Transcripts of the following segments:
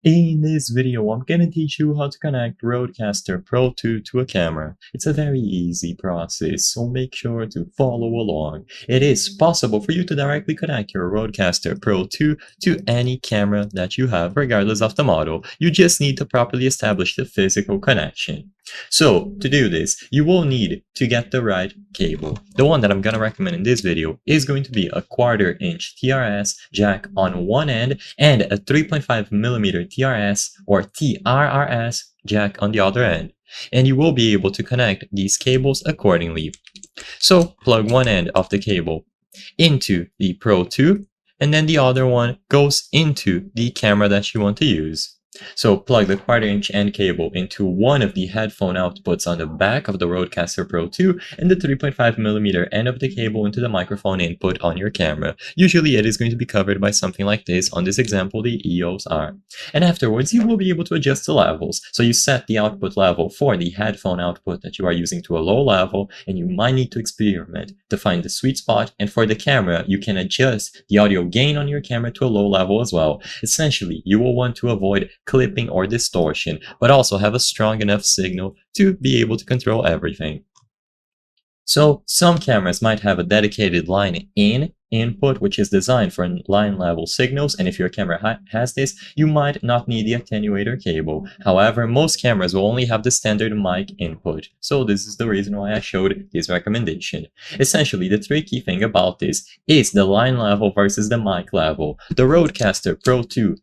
In this video, I'm gonna teach you how to connect Rodecaster Pro 2 to a camera. It's a very easy process, so make sure to follow along. It is possible for you to directly connect your Rodecaster Pro 2 to any camera that you have, regardless of the model. You just need to properly establish the physical connection. So, to do this, you will need to get the right cable. The one that I'm gonna recommend in this video is going to be a 1/4 inch TRS jack on one end and a 3.5mm TRS or TRRS jack on the other end. And you will be able to connect these cables accordingly. So, plug one end of the cable into the Pro 2, and then the other one goes into the camera that you want to use. So plug the 1/4 inch end cable into one of the headphone outputs on the back of the Rodecaster Pro 2 and the 3.5mm end of the cable into the microphone input on your camera. Usually it is going to be covered by something like this. On this example, the EOS are. And afterwards you will be able to adjust the levels. So you set the output level for the headphone output that you are using to a low level, and you might need to experiment to find the sweet spot. And for the camera, you can adjust the audio gain on your camera to a low level as well. Essentially, you will want to avoid clipping or distortion, but also have a strong enough signal to be able to control everything. So some cameras might have a dedicated line in input, which is designed for line level signals, and if your camera has this, you might not need the attenuator cable. However, most cameras will only have the standard mic input, so this is the reason why I showed this recommendation. Essentially, the tricky thing about this is the line level versus the mic level. The Rodecaster Pro 2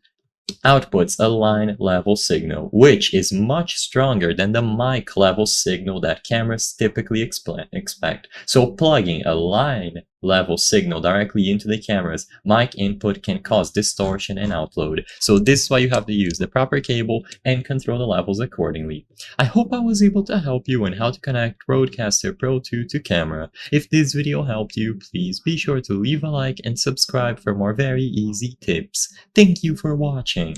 outputs a line level signal, which is much stronger than the mic level signal that cameras typically expect. So plugging a line level signal directly into the camera's mic input can cause distortion and outload. So this is why you have to use the proper cable and control the levels accordingly. I hope I was able to help you in how to connect Rodecaster Pro 2 to camera. If this video helped you, please be sure to leave a like and subscribe for more very easy tips. Thank you for watching.